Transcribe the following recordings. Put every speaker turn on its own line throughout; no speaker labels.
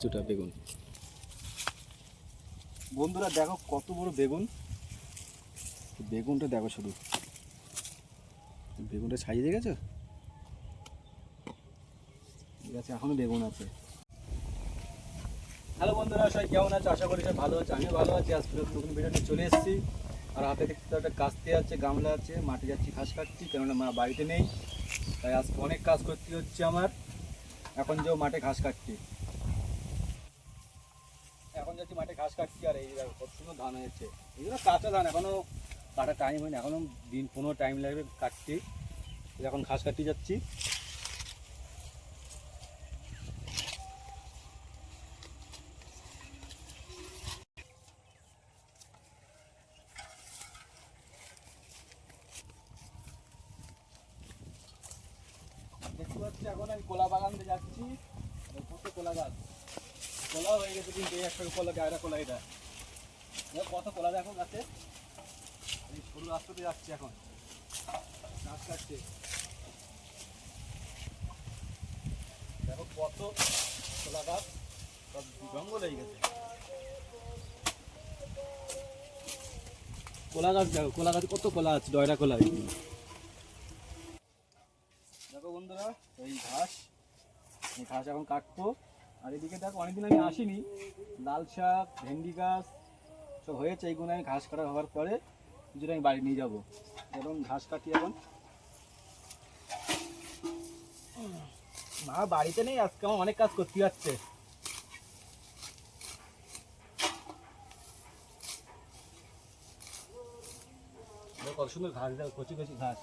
কিছুটা বেগুন। বন্ধুরা দেখো কত বড় বেগুন, বেগুনটা দেখো শুধু, বেগুনটা সাইজ দেখেছো? ঠিক আছে, এখনো বেগুন আছে। হ্যালো বন্ধুরা, সবাই কেমন আছে? আশা করি সব ভালো আছে, আমিও ভালো আছি। আজকে নতুন ভিডিও নিয়ে চলে এসেছি। আর হাতে দেখতে একটা কাস্তে আছে, গামলা আছে, মাঠে যাচ্ছি ঘাস কাটছি, কেননা মা বাড়িতে নেই, তাই আজকে অনেক কাজ করতে হচ্ছে আমার। এখন যাও মাঠে ঘাস কাটছি, এখন যাচ্ছি মাঠে ঘাস কাটছি। আর এই দেখো কত সুন্দর ধান হয়েছে, এগুলো কাঁচা ধান, এখনো কাটার টাইম হয়নি, এখনো দিন 15 টাইম লাগবে কাটতে। এখন ঘাস কাটতে যাচ্ছি। দেখতে পাচ্ছি এখন আমি কলা বাগান দিয়ে যাচ্ছি, কত কলা গাছ, কলা হয়ে গেছে কিন্তু এই একটা কলা, গায়রা কলা, এটা কত কলা দেখো গাছে। এই সরু রাস্তাতে যাচ্ছি এখন ঘাস কাটতে, দেখো কত কলা গাছ, সব জঙ্গল হয়ে গেছে। কলা গাছ দেখো, কলা গাছে কত কলা আছে, ডয়রা কলা। দেখো বন্ধুরা এই ঘাস এখন কাটবো। আর এদিকে দেখো অনেকদিন আমি আসিনি, লাল শাক, ভেন্ডি গাছ সব হয়েছে, এইগুলো আমি ঘাস কাটা হওয়ার পরে কিছুটা আমি বাড়ি নিয়ে যাবো। এখন ঘাস কাটি, এখন মা বাড়িতে নেই, আজকে আমার অনেক কাজ করতে যাচ্ছে। কত সুন্দর ঘাস দেখো, কচি কচি ঘাস।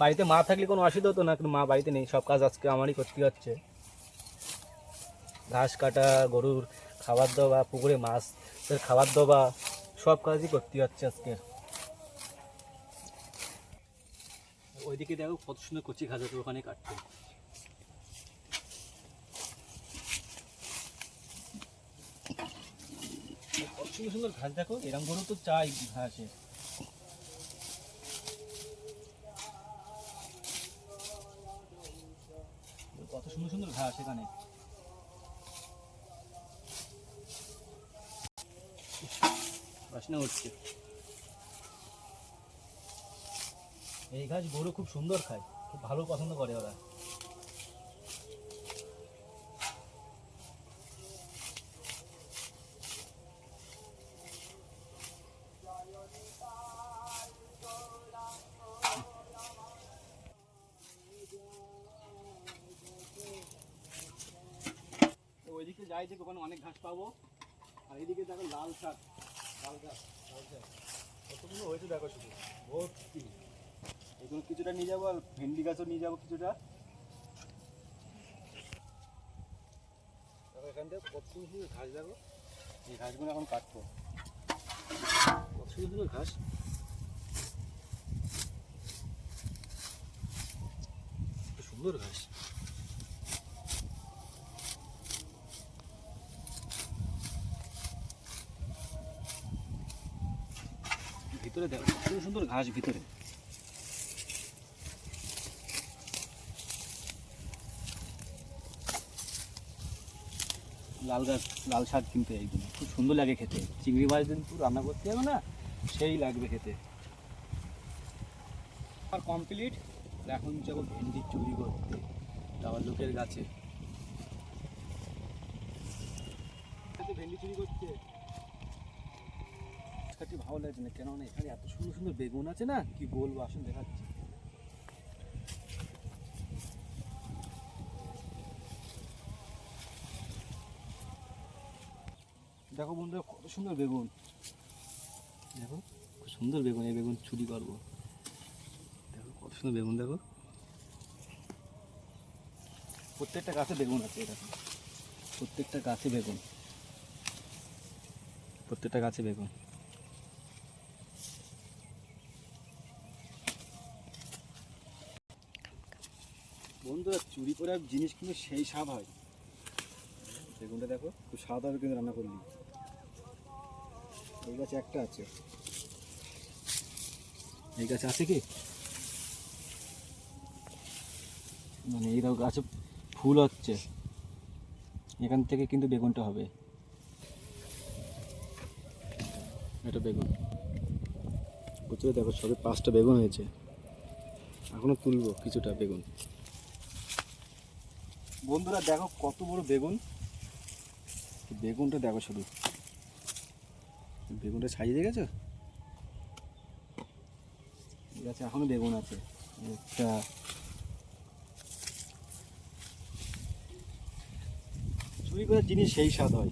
বাড়িতে মা থাকলে কোনো অসুবিধা হতো না, কিন্তু মা বাড়িতে নেই, সব কাজ আজকে আমারই করতে হচ্ছে। ঘাস কাটা, গরুর খাবার দেওয়া, পুকুরে মাছের খাবার দেওয়া, সব কাজই করতে হচ্ছে আজকে। ওইদিকে দেখো কত সুন্দর কচি ঘাস আছে, ওখানে কাটতে। কত সুন্দর সুন্দর ঘাস দেখো, এরকম গরু তো চাই ঘাসে। কত সুন্দর সুন্দর ঘাস এখানে। বাসনা উঠছে, এই ঘাস গরু খুব সুন্দর খায়, খুব ভালো পছন্দ করে ওরা। ওইদিকে যাই, যে ওখানে অনেক ঘাস পাবো। আর এইদিকে দেখো লাল শাক, লাল গাছ, লাল শাক কত সুন্দর হয়েছে দেখো, শুধু ভর্তি। এগুলো কিছুটা নিয়ে যাবো, আর ভেন্ডি গাছও নিয়ে যাবো কিছুটা। দেখো এখান থেকে কত সুন্দর সুন্দর ঘাস দেখো, এই ঘাসগুলো এখন কাটবো। কত সুন্দর সুন্দর ঘাস, সুন্দর ঘাস। ভিতরে দেখো সুন্দর সুন্দর ঘাস ভিতরে। লাল গাছ, লাল শাক কিন্তু এইগুলো খুব সুন্দর লাগে খেতে, চিংড়ি মাছ কিন্তু রান্না করতে হবে না, সেই লাগবে খেতে। আর কমপ্লিট, এখন যাবো ভেন্ডি চুরি করতে, আবার লোকের গাছে ভেন্ডি চুরি করতে। কাটি ভালো লাগছে না, কেননা এখানে এত সুন্দর সুন্দর বেগুন আছে না, কি বলবো, আসুন দেখাচ্ছি। দেখো বন্ধুরা কত সুন্দর বেগুন, দেখো খুব সুন্দর বেগুন, এই বেগুন চুরি করবো। দেখো কত সুন্দর বেগুন, দেখো প্রত্যেকটা গাছে বেগুন আছে, দেখো প্রত্যেকটা গাছে বেগুন, প্রত্যেকটা গাছে বেগুন। বন্ধুরা চুরি করে জিনিস কিন্তু সেই স্বাদ হয়, বেগুনটা দেখো খুব স্বাদ হবে কিন্তু রান্না করলি। এই গাছে একটা আছে, এই গাছে আছে কি? মানে এইরকম গাছে ফুল হচ্ছে, এখান থেকে কিন্তু বেগুনটা হবে। এটা বেগুন বুঝতে দেখো, সবে 5টা বেগুন হয়েছে, এখনো তুলবো কিছুটা বেগুন। বন্ধুরা দেখো কত বড় বেগুন, বেগুনটা দেখো শুধু, বেগুনটা সাজিয়ে দেখেছো? ঠিক আছে, এখনো বেগুন আছে একটা। চুরি করার জিনিস সেই স্বাদ হয়।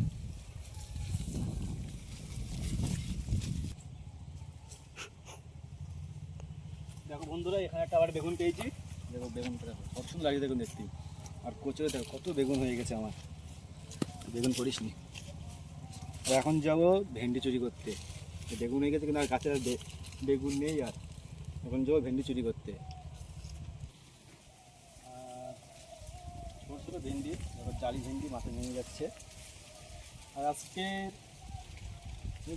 দেখো বন্ধুরা, এখানে একটা আবার বেগুন পেয়েছি। দেখো বেগুনটা দেখো কত সুন্দর লাগে দেখুন দেখতে, আর কচুরে দেখো কত বেগুন হয়ে গেছে আমার। বেগুন করিস নি। আর এখন যাবো ভেন্ডি চুরি করতে, বেগুন হয়ে গেছে কিন্তু আর গাছের আর বেগুন নেই। আর এখন যাবো ভেন্ডি চুরি করতে। ছোটো ছোটো ভেন্ডি, এবার জালি ভেন্ডি মাথায় নিয়ে যাচ্ছে। আর আজকে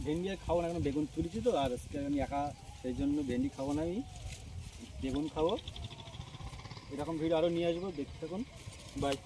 ভেন্ডি আর খাবো না, এখন বেগুন তুলেছি তো, আর আজকে আমি একা, সেই জন্য ভেন্ডি খাবো না, আমি বেগুন খাবো। এরকম ভিডিও আরও নিয়ে আসবো, দেখতে থাকুন। বাই।